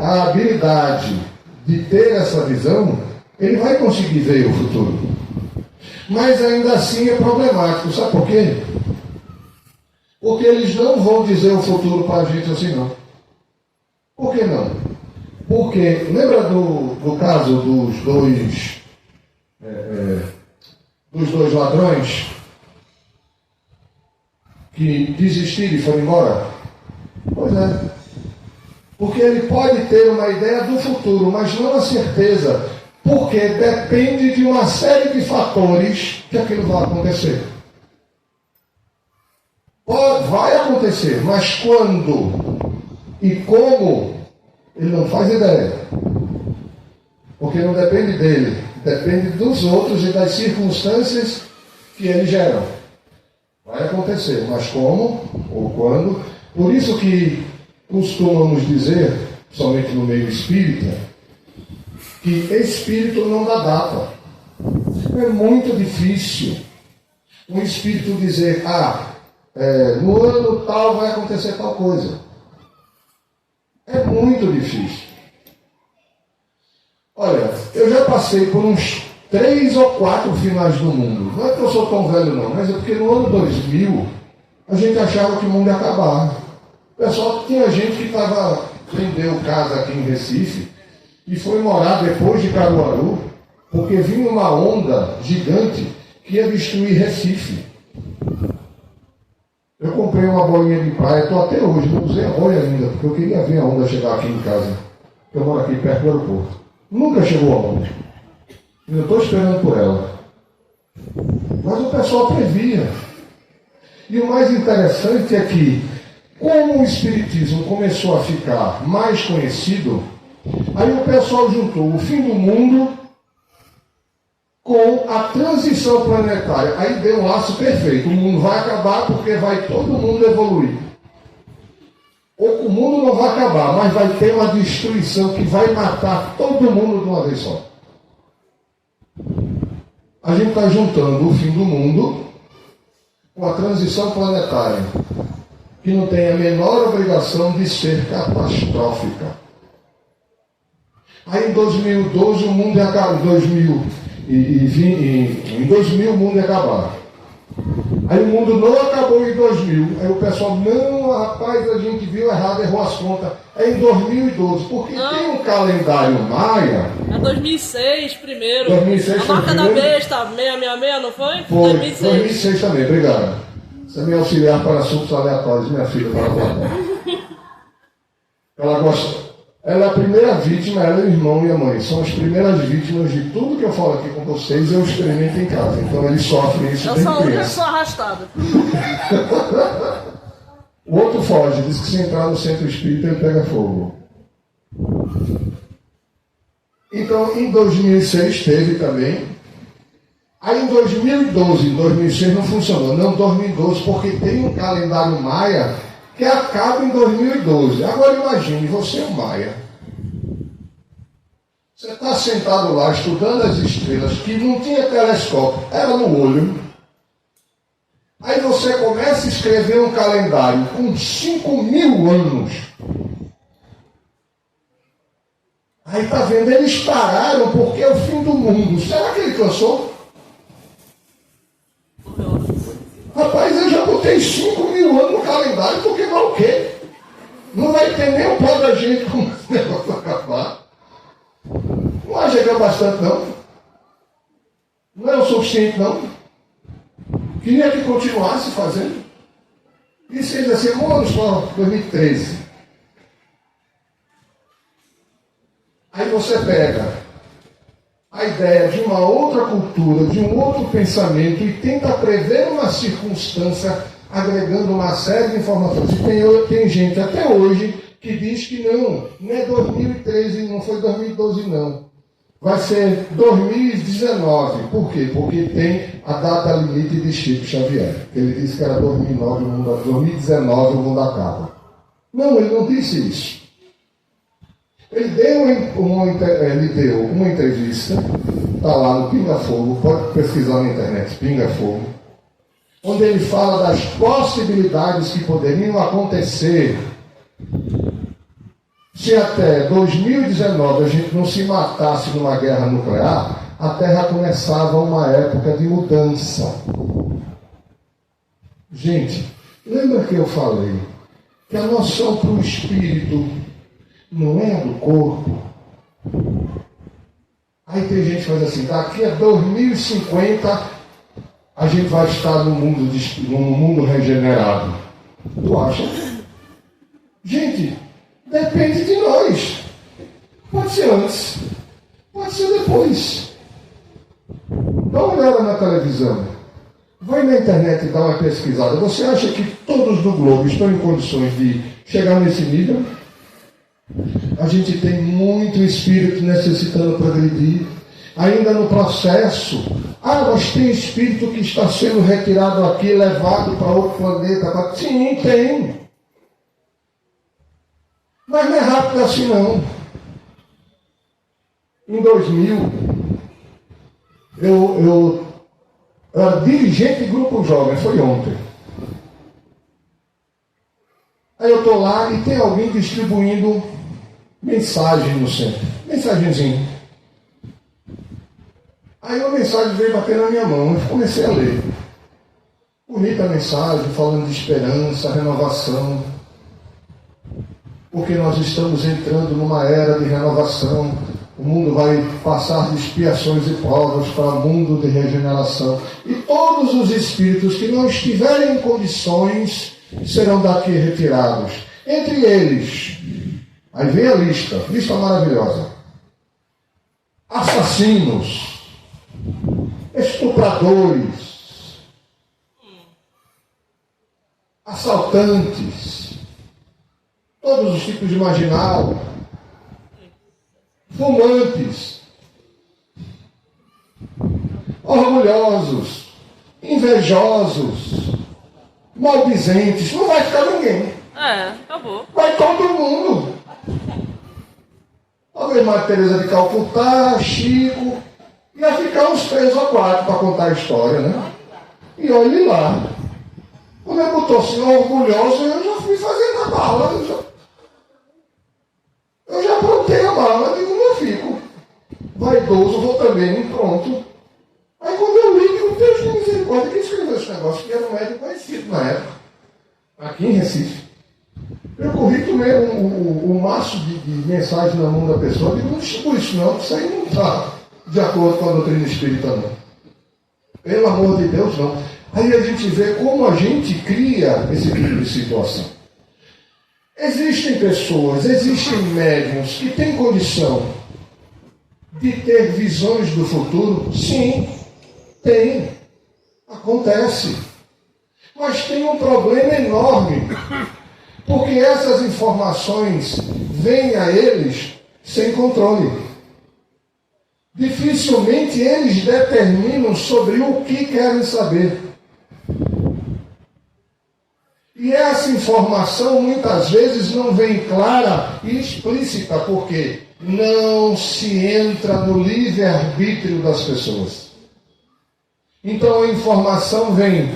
a habilidade de ter essa visão, ele vai conseguir ver o futuro. Mas ainda assim é problemático. Sabe por quê? Porque eles não vão dizer o futuro para a gente assim, não. Por que não? Porque, lembra do caso dos dois ladrões que desistiram e foram embora? Pois é. Porque ele pode ter uma ideia do futuro, mas não a certeza. Porque depende de uma série de fatores que aquilo vai acontecer. Vai acontecer, mas quando e como, ele não faz ideia. Porque não depende dele, depende dos outros e das circunstâncias que eles geram. Vai acontecer, mas como ou quando. Por isso que costumamos dizer, somente no meio espírita, que espírito não dá data. É muito difícil um espírito dizer, no ano tal vai acontecer tal coisa. É muito difícil. Olha, eu já passei por uns 3 ou 4 finais do mundo. Não é que eu sou tão velho não, mas é porque no ano 2000 a gente achava que o mundo ia acabar. Pessoal, tinha gente que vendeu casa aqui em Recife e foi morar depois de Caruaru, porque vinha uma onda gigante que ia destruir Recife. Eu comprei uma bolinha de praia, estou até hoje, não usei a bolha ainda, porque eu queria ver a onda chegar aqui em casa. Eu moro aqui perto do aeroporto. Nunca chegou a onda. Eu estou esperando por ela. Mas o pessoal previa. E o mais interessante é que, como o Espiritismo começou a ficar mais conhecido, aí o pessoal juntou o fim do mundo com a transição planetária. Aí deu um laço perfeito. O mundo vai acabar porque vai todo mundo evoluir. Ou o mundo não vai acabar, mas vai ter uma destruição que vai matar todo mundo de uma vez só. A gente está juntando o fim do mundo com a transição planetária, que não tem a menor obrigação de ser catastrófica. Aí em 2012 o mundo ia acabar, em 2000 o mundo ia acabar. Aí o mundo não acabou em 2000. Aí o pessoal, não, rapaz, a gente viu errado, errou as contas. É em 2012, porque não. Tem um calendário maia. É 2006 primeiro. 2006 a marca da besta, 666, não foi? Foi, 2006 também, obrigado. Você é minha auxiliar para assuntos aleatórios, minha filha, para guardar. Ela gosta. Ela é a primeira vítima, ela é o irmão e a mãe. São as primeiras vítimas de tudo que eu falo aqui com vocês, eu experimento em casa. Então eles sofrem isso desde criança. Eu sou a única que sou arrastada. O outro foge, diz que se entrar no centro espírita ele pega fogo. Então em 2006 teve também. Aí em 2012, em 2006 não funcionou. Não 2012, porque tem um calendário maia que acaba em 2012. Agora imagine, você é um maia. Você está sentado lá estudando as estrelas, que não tinha telescópio, era no olho. Aí você começa a escrever um calendário com 5.000 anos. Aí está vendo, eles pararam porque é o fim do mundo. Será que ele cansou? Rapaz, eu já botei 5.000 anos no calendário, porque vai o quê? Não vai ter nem o pó da gente como esse negócio acabar. Não vai chegar bastante, não. Não é o suficiente, não. Queria que continuasse fazendo. E se ele assim, vamos só 2013. Aí você pega a ideia de uma outra cultura, de um outro pensamento e tenta prever uma circunstância agregando uma série de informações. E tem gente até hoje que diz que não é 2013, não foi 2012 não. Vai ser 2019. Por quê? Porque tem a data limite de Chico Xavier. Ele disse que era 2019 o mundo acaba. Não, ele não disse isso. Ele deu uma entrevista, está lá no Pinga Fogo, pode pesquisar na internet, Pinga Fogo, onde ele fala das possibilidades que poderiam acontecer se até 2019 a gente não se matasse numa guerra nuclear. A Terra começava uma época de mudança. Gente, lembra que eu falei que a noção para o espírito não é a do corpo? Aí tem gente que faz assim, daqui a 2050 a gente vai estar num mundo regenerado. Tu acha? Gente, depende de nós. Pode ser antes, pode ser depois. Dá uma olhada na televisão. Vai na internet e dá uma pesquisada. Você acha que todos do globo estão em condições de chegar nesse nível? A gente tem muito espírito necessitando progredir. Ainda no processo. Mas tem espírito que está sendo retirado aqui, levado para outro planeta. Sim, tem. Mas não é rápido assim não. Em 2000, eu era dirigente de grupo jovem, foi ontem. Aí eu estou lá e tem alguém distribuindo mensagem no centro. Mensagenzinha. Aí uma mensagem veio bater na minha mão. Eu comecei a ler. Bonita mensagem, falando de esperança, renovação. Porque nós estamos entrando numa era de renovação. O mundo vai passar de expiações e provas para um mundo de regeneração. E todos os espíritos que não estiverem em condições serão daqui retirados. Entre eles, aí vem a lista maravilhosa. Assassinos, estupradores, assaltantes, todos os tipos de marginal, fumantes, orgulhosos, invejosos, maldizentes, não vai ficar ninguém. Acabou. Vai todo mundo. Talvez Maria Teresa de Calcutá, Chico, ia ficar uns 3 ou 4 para contar a história, né? E olhe lá. Quando ele botou assim, orgulhoso, eu já fui fazendo a bala. Eu já aprontei a bala, digo, não fico. Vaidoso, vou também, pronto. Aí quando eu li, digo, Deus de misericórdia, quem escreveu esse negócio? Que era um médico conhecido na época, aqui em Recife. Eu corri, tomei um maço de mensagem na mão da pessoa, digo, não distribui isso não, isso aí não está de acordo com a doutrina espírita não. Pelo amor de Deus, não. Aí a gente vê como a gente cria esse tipo de situação. Existem pessoas, existem médiuns que têm condição de ter visões do futuro? Sim, tem. Acontece. Mas tem um problema enorme. Porque essas informações vêm a eles sem controle. Dificilmente eles determinam sobre o que querem saber. E essa informação muitas vezes não vem clara e explícita, porque não se entra no livre-arbítrio das pessoas. Então a informação vem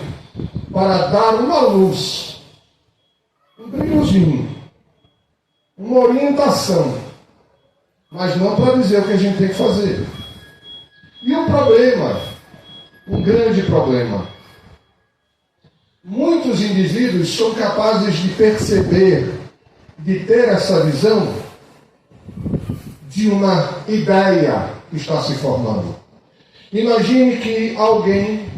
para dar uma luz, um brilhozinho, uma orientação, mas não para dizer o que a gente tem que fazer. E o problema, um grande problema, muitos indivíduos são capazes de perceber, de ter essa visão de uma ideia que está se formando. Imagine que alguém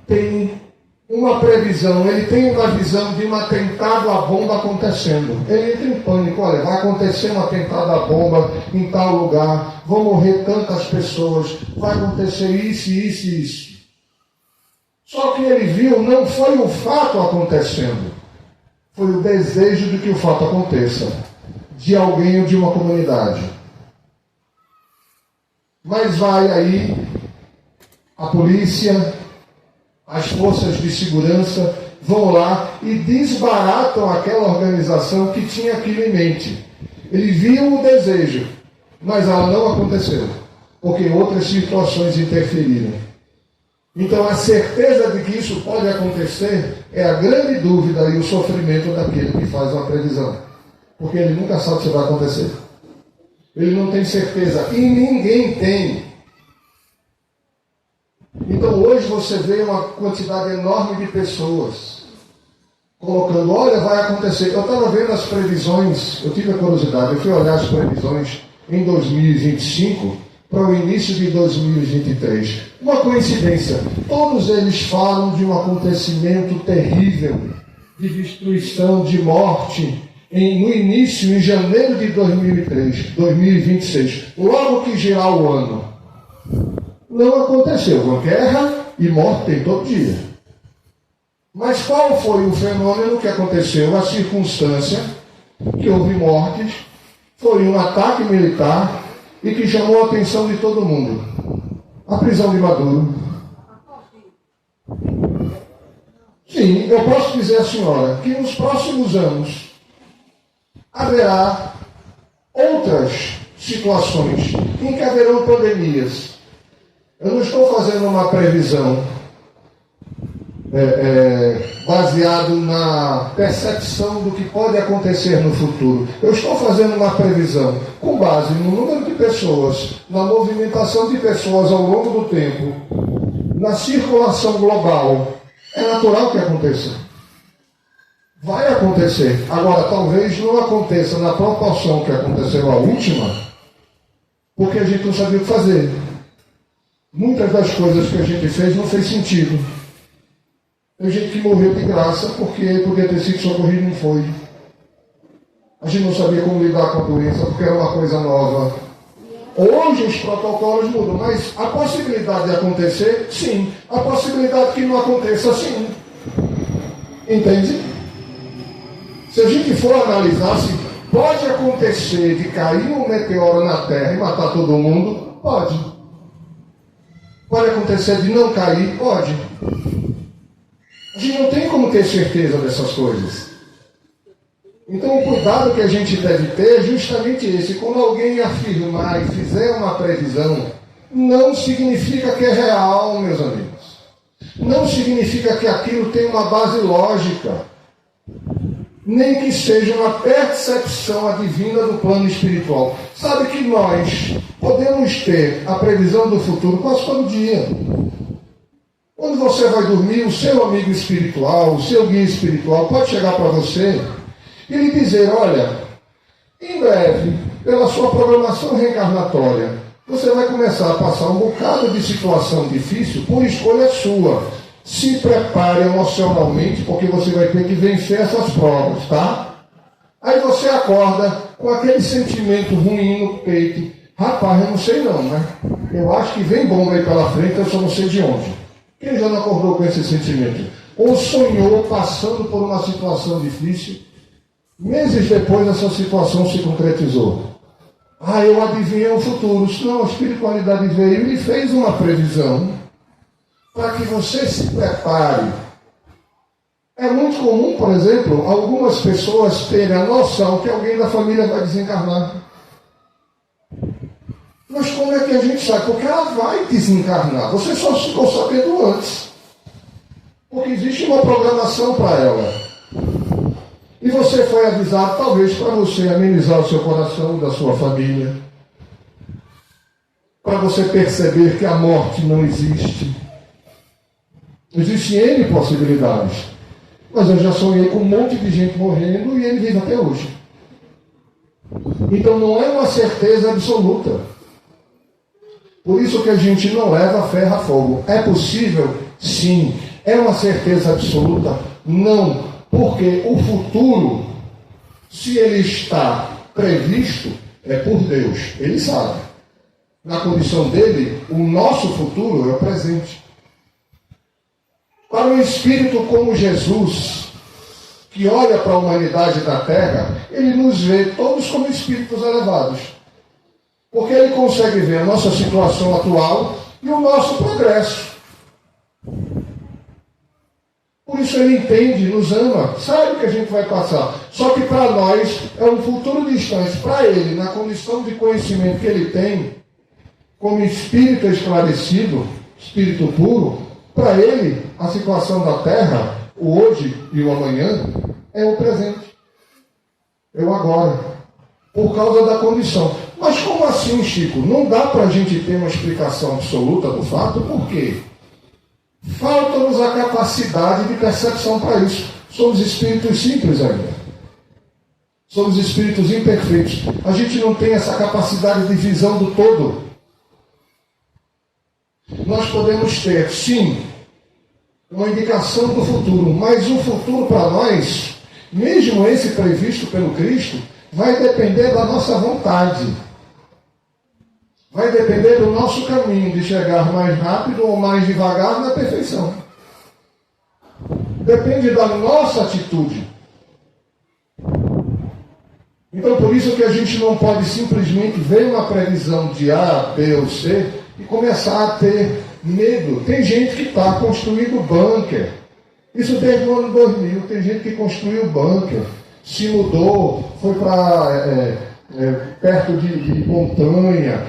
tem uma previsão, ele tem uma visão de um atentado à bomba acontecendo. Ele entra em pânico, olha, vai acontecer um atentado à bomba em tal lugar, vão morrer tantas pessoas, vai acontecer isso, isso e isso. Só que ele viu, não foi o fato acontecendo, foi o desejo de que o fato aconteça, de alguém ou de uma comunidade. Mas vai aí a polícia, as forças de segurança vão lá e desbaratam aquela organização que tinha aquilo em mente. Ele viu o desejo, mas ela não aconteceu, porque outras situações interferiram. Então a certeza de que isso pode acontecer é a grande dúvida e o sofrimento daquele que faz uma previsão. Porque ele nunca sabe se vai acontecer. Ele não tem certeza. E ninguém tem. Então hoje você vê uma quantidade enorme de pessoas colocando, olha, vai acontecer. Eu estava vendo as previsões, eu tive a curiosidade, eu fui olhar as previsões em 2025 para o início de 2023. Uma coincidência, todos eles falam de um acontecimento terrível, de destruição, de morte, no início, em janeiro de 2026, logo que girar o ano. Não aconteceu, uma guerra e morte tem todo dia. Mas qual foi o fenômeno que aconteceu? A circunstância que houve mortes, foi um ataque militar e que chamou a atenção de todo mundo. A prisão de Maduro. Sim, eu posso dizer à senhora que nos próximos anos haverá outras situações em que haverão pandemias. Eu não estou fazendo uma previsão, baseado na percepção do que pode acontecer no futuro. Eu estou fazendo uma previsão com base no número de pessoas, na movimentação de pessoas ao longo do tempo, na circulação global. É natural que aconteça. Vai acontecer. Agora, talvez não aconteça na proporção que aconteceu a última, porque a gente não sabia o que fazer. Muitas das coisas que a gente fez não fez sentido. Tem gente que morreu de graça porque podia ter sido socorrido e não foi. A gente não sabia como lidar com a doença porque era uma coisa nova. Hoje os protocolos mudam, mas a possibilidade de acontecer, sim. A possibilidade que não aconteça, sim. Entende? Se a gente for analisar se pode acontecer de cair um meteoro na Terra e matar todo mundo, pode. Pode acontecer de não cair, pode. A gente não tem como ter certeza dessas coisas. Então o cuidado que a gente deve ter é justamente esse. Quando alguém afirmar e fizer uma previsão, não significa que é real, meus amigos. Não significa que aquilo tem uma base lógica. Nem que seja uma percepção advinda do plano espiritual. Sabe que nós podemos ter a previsão do futuro quase todo dia. Quando você vai dormir, o seu amigo espiritual, o seu guia espiritual pode chegar para você e lhe dizer, olha, em breve, pela sua programação reencarnatória, você vai começar a passar um bocado de situação difícil por escolha sua. Se prepare emocionalmente, porque você vai ter que vencer essas provas, tá? Aí você acorda com aquele sentimento ruim no peito. Rapaz, eu não sei não, né? Eu acho que vem bomba aí pela frente, eu só não sei de onde. Quem já não acordou com esse sentimento? Ou sonhou passando por uma situação difícil, meses depois essa situação se concretizou. Ah, eu adivinhei o futuro. Não, a espiritualidade veio e lhe fez uma previsão para que você se prepare. É muito comum, por exemplo, algumas pessoas terem a noção que alguém da família vai desencarnar. Mas como é que a gente sabe? Porque ela vai desencarnar. Você só ficou sabendo antes. Porque existe uma programação para ela. E você foi avisado, talvez, para você amenizar o seu coração, da sua família. Para você perceber que a morte não existe. Existem N possibilidades. Mas eu já sonhei com um monte de gente morrendo e ele vive até hoje. Então não é uma certeza absoluta. Por isso que a gente não leva ferro a fogo. É possível? Sim. É uma certeza absoluta? Não. Porque o futuro, se ele está previsto, é por Deus. Ele sabe. Na condição dele, o nosso futuro é o presente. Para um espírito como Jesus, que olha para a humanidade da Terra, ele nos vê todos como espíritos elevados. Porque ele consegue ver a nossa situação atual e o nosso progresso. Por isso ele entende, nos ama, sabe o que a gente vai passar. Só que para nós é um futuro distante. Para ele, na condição de conhecimento que ele tem, como espírito esclarecido, espírito puro, para ele, a situação da Terra, o hoje e o amanhã, é o presente. É o agora. Por causa da condição. Mas como assim, Chico? Não dá para a gente ter uma explicação absoluta do fato, por quê? Falta-nos a capacidade de percepção para isso. Somos espíritos simples ainda. Somos espíritos imperfeitos. A gente não tem essa capacidade de visão do todo. Nós podemos ter, sim, uma indicação do futuro, mas o futuro para nós, mesmo esse previsto pelo Cristo, vai depender da nossa vontade. Vai depender do nosso caminho de chegar mais rápido ou mais devagar na perfeição. Depende da nossa atitude. Então, por isso que a gente não pode simplesmente ver uma previsão de A, B ou C e começar a ter medo. Tem gente que está construindo bunker. Isso desde o ano 2000. Tem gente que construiu bunker, se mudou, foi para perto de montanha,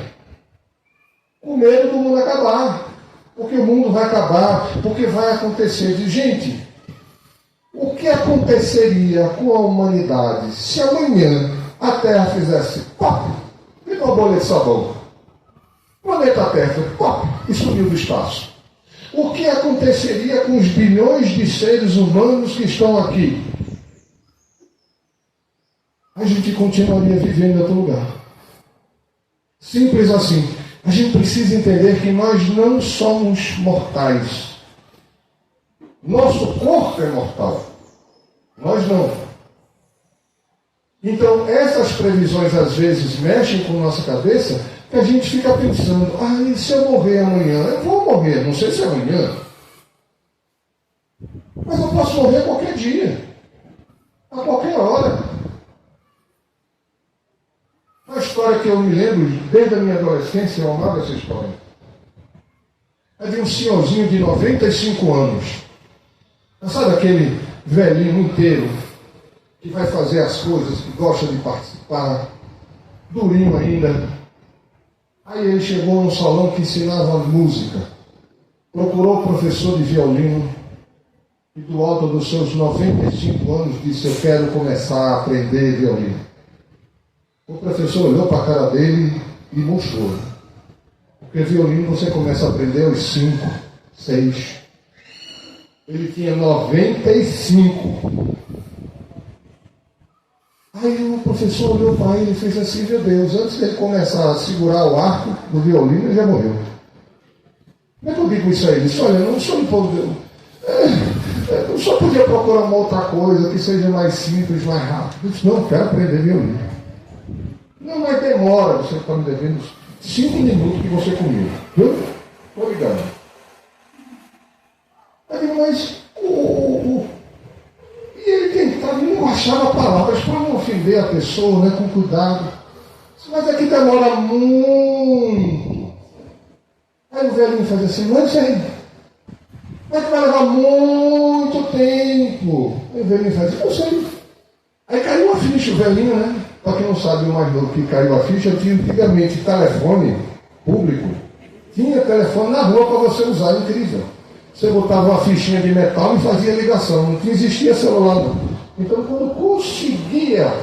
com medo do mundo acabar. porque o mundo vai acabar, porque vai acontecer. Diz, gente, o que aconteceria com a humanidade se amanhã a Terra fizesse pop e uma bolha de sabão? O planeta Terra foi pop e sumiu do espaço. O que aconteceria com os bilhões de seres humanos que estão aqui? A gente continuaria vivendo em outro lugar. Simples assim. A gente precisa entender que nós não somos mortais. Nosso corpo é mortal. Nós não. Então, essas previsões às vezes mexem com nossa cabeça, que a gente fica pensando, e se eu morrer amanhã? Eu vou morrer, não sei se é amanhã. Mas eu posso morrer qualquer dia. A qualquer hora. Uma história que eu me lembro desde a minha adolescência, eu amava essa história. É de um senhorzinho de 95 anos. Sabe aquele velhinho inteiro que vai fazer as coisas, que gosta de participar, durinho ainda. Aí ele chegou num salão que ensinava música. Procurou o professor de violino e do alto dos seus 95 anos disse, eu quero começar a aprender violino. O professor olhou para a cara dele e mostrou. Porque violino você começa a aprender aos 5, 6. Ele tinha 95. Aí o professor olhou para ele e fez assim, meu Deus, antes de ele começar a segurar o arco do violino, ele já morreu. Como é que eu digo isso a ele? Disse, olha, não sou um pouco... Eu só podia procurar uma outra coisa que seja mais simples, mais rápido. Eu disse, não, quero aprender violino. Não, mas demora, você está me devendo 5 minutos que você comigo. Viu? Estou ligando. Aí digo, mas e ele tentava, não achava palavras para não ofender a pessoa, né, com cuidado. Mas aqui demora muito. Aí o velhinho fazia assim, mas aí, mas vai levar muito tempo. Aí o velhinho fazia, eu sei. Aí caiu a ficha, o velhinho, né? Para quem não sabe o mais novo que caiu a ficha, tinha antigamente telefone público. Tinha telefone na rua para você usar, incrível. Você botava uma fichinha de metal e fazia ligação. Não existia celular, não. Então, quando conseguia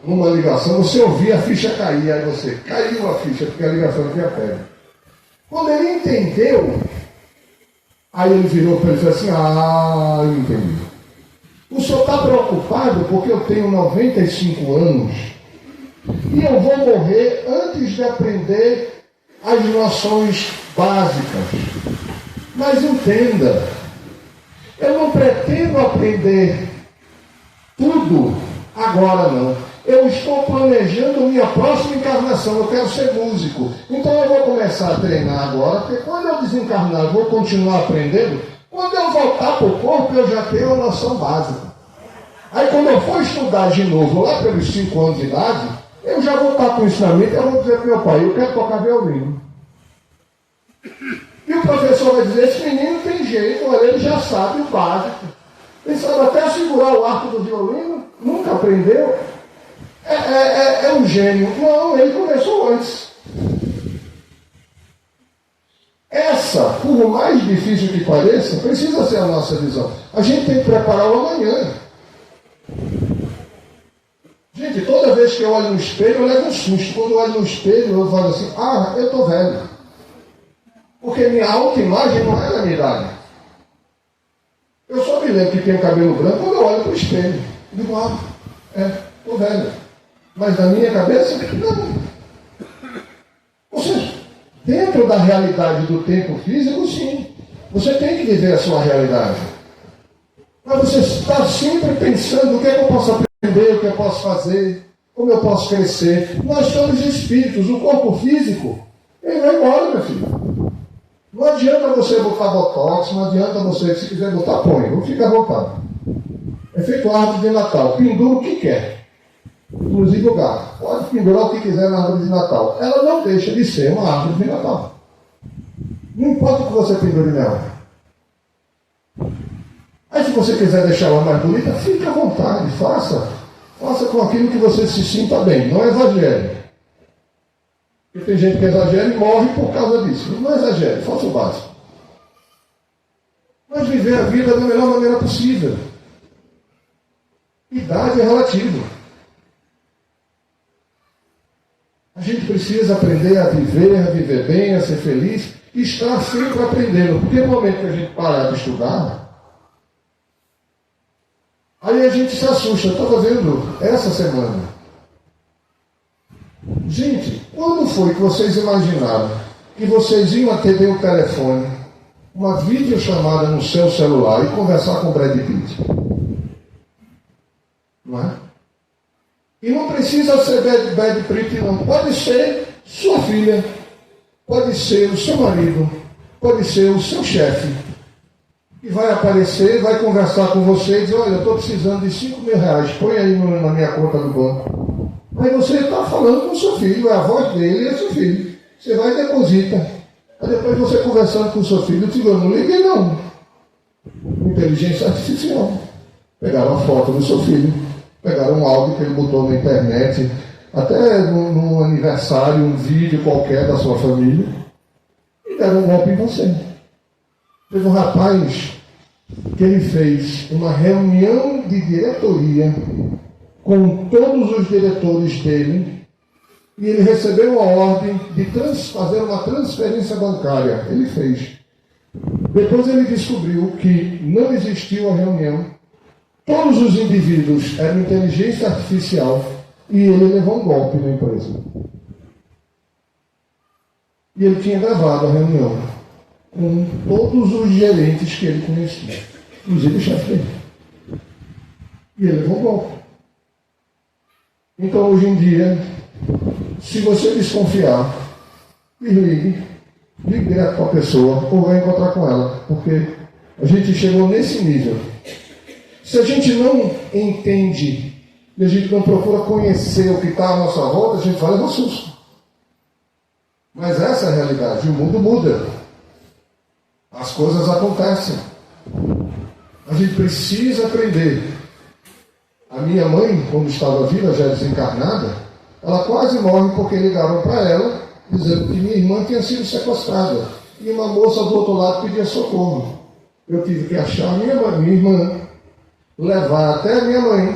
uma ligação, você ouvia a ficha cair. Aí você caiu a ficha, porque a ligação tinha pego. Quando ele entendeu, aí ele virou para ele e disse assim, eu entendi. O senhor está preocupado porque eu tenho 95 anos e eu vou morrer antes de aprender as noções básicas. Mas entenda, eu não pretendo aprender tudo agora não. Eu estou planejando minha próxima encarnação, eu quero ser músico. Então eu vou começar a treinar agora, porque quando eu desencarnar, eu vou continuar aprendendo. Quando eu voltar para o corpo, eu já tenho a noção básica. Aí quando eu for estudar de novo, lá pelos 5 anos de idade, eu já vou estar com o ensinamento, eu vou dizer para meu pai, eu quero tocar violino. E o professor vai dizer, esse menino tem jeito, olha, ele já sabe o básico. Ele sabe até segurar o arco do violino, nunca aprendeu. É um gênio. Não, ele começou antes. Essa, por mais difícil que pareça, precisa ser a nossa visão. A gente tem que preparar o amanhã. Gente, toda vez que eu olho no espelho, eu levo um susto. Quando eu olho no espelho, eu falo assim, eu estou velho. Porque minha autoimagem não é da minha idade. Eu só me lembro que tenho cabelo branco quando eu olho para o espelho. Eu digo, estou velho. Mas na minha cabeça, não. Ou seja, dentro da realidade do tempo físico, sim. Você tem que viver a sua realidade. Mas você está sempre pensando o que é que eu posso aprender, o que eu posso fazer, como eu posso crescer. Nós somos espíritos. O corpo físico, ele vai embora, meu filho. Não adianta você botar botox, não adianta você, se quiser botar, põe. Não fica à vontade. É feito árvore de Natal. Pendura o que quer. Inclusive o gato. Pode pendurar o que quiser na árvore de Natal. Ela não deixa de ser uma árvore de Natal. Não importa o que você pendure nela. Aí se você quiser deixar ela mais bonita, fique à vontade, faça. Faça com aquilo que você se sinta bem. Não exagere. Porque tem gente que exagera e morre por causa disso. Não exagere, faça o básico. mas viver a vida da melhor maneira possível. Idade é relativo. A gente precisa aprender a viver bem, a ser feliz e estar sempre aprendendo. Porque no momento que a gente parar de estudar, aí a gente se assusta. Eu estava vendo essa semana. Gente, quando foi que vocês imaginaram que vocês iam atender o telefone, uma videochamada no seu celular e conversar com o Brad Pitt? Não é? E não precisa ser Brad Pitt, não. Pode ser sua filha, pode ser o seu marido, pode ser o seu chefe. E vai aparecer, vai conversar com você e dizer, olha, eu estou precisando de 5 mil reais, põe aí na minha conta do banco. Aí você está falando com o seu filho, é a voz dele e é seu filho. Você vai e deposita. Aí depois você conversando com o seu filho, eu não liguei não. Inteligência artificial. Pegaram a foto do seu filho, pegaram um áudio que ele botou na internet, até num aniversário, um vídeo qualquer da sua família, e deram um golpe em você. Teve um rapaz que ele fez uma reunião de diretoria com todos os diretores dele, e ele recebeu a ordem de fazer uma transferência bancária. Ele fez. Depois ele descobriu que não existiu a reunião, todos os indivíduos eram inteligência artificial, e ele levou um golpe na empresa. E ele tinha gravado a reunião com todos os gerentes que ele conhecia, inclusive o chefe dele. E ele levou um golpe. Então, hoje em dia, se você desconfiar, ligue direto para a pessoa ou vai encontrar com ela, porque a gente chegou nesse nível. Se a gente não entende e a gente não procura conhecer o que está à nossa volta, a gente vai levar susto. Mas essa é a realidade. O mundo muda. As coisas acontecem. A gente precisa aprender. A minha mãe, quando estava viva, já desencarnada, ela quase morre porque ligaram para ela dizendo que minha irmã tinha sido sequestrada. E uma moça do outro lado pedia socorro. Eu tive que achar minha irmã, levar até a minha mãe,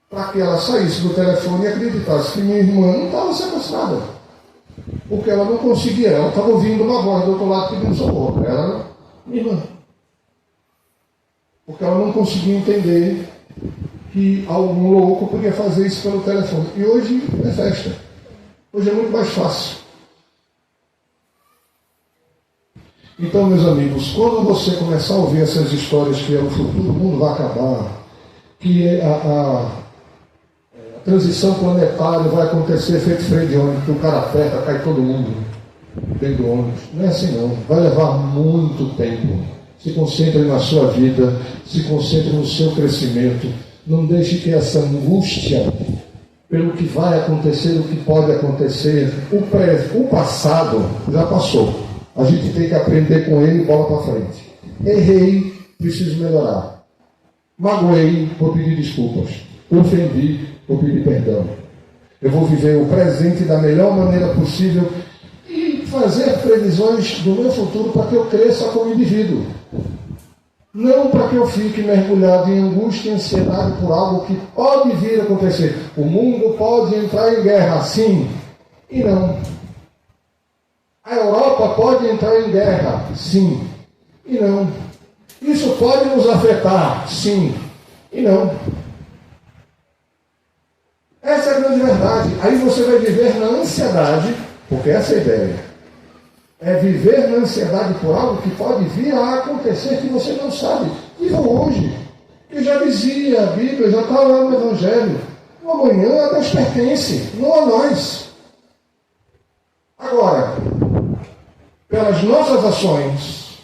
para que ela saísse do telefone e acreditasse que minha irmã não estava sequestrada. Porque ela não conseguia, ela estava ouvindo uma voz do outro lado pedindo socorro. Ela era minha irmã. Porque ela não conseguia entender que algum louco podia fazer isso pelo telefone. E hoje é festa. Hoje é muito mais fácil. Então, meus amigos, quando você começar a ouvir essas histórias que no futuro o mundo vai acabar, que a transição planetária vai acontecer feito freio de ônibus, que o cara aperta, cai todo mundo dentro do ônibus. Não é assim não. Vai levar muito tempo. Se concentre na sua vida, se concentre no seu crescimento. Não deixe que essa angústia pelo que vai acontecer, o que pode acontecer, o passado já passou. A gente tem que aprender com ele e bola para frente. Errei, preciso melhorar. Magoei, vou pedir desculpas. Ofendi, vou pedir perdão. Eu vou viver o presente da melhor maneira possível e fazer previsões do meu futuro para que eu cresça como indivíduo. Não para que eu fique mergulhado em angústia e ansiedade por algo que pode vir a acontecer. O mundo pode entrar em guerra, sim e não. A Europa pode entrar em guerra, sim e não. Isso pode nos afetar, sim e não. Essa é a grande verdade. Aí você vai viver na ansiedade, porque essa é a ideia. É viver na ansiedade por algo que pode vir a acontecer que você não sabe. Viva hoje. Que já dizia a Bíblia, já está lá no Evangelho. O amanhã a Deus pertence, não a nós. Agora, pelas nossas ações,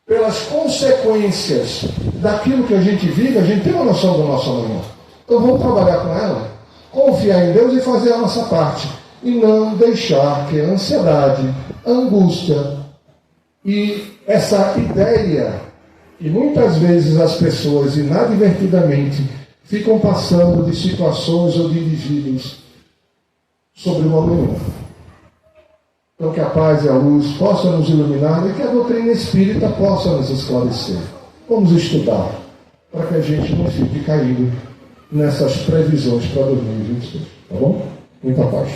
pelas consequências daquilo que a gente vive, a gente tem uma noção do nosso amanhã. Então vamos trabalhar com ela, confiar em Deus e fazer a nossa parte. E não deixar que a ansiedade, a angústia e essa ideia que muitas vezes as pessoas inadvertidamente ficam passando de situações ou de indivíduos sobre o amanhã. Então que a paz e a luz possam nos iluminar e que a doutrina espírita possa nos esclarecer. Vamos estudar, para que a gente não fique caindo nessas previsões para 2022. Tá bom? Muita paz.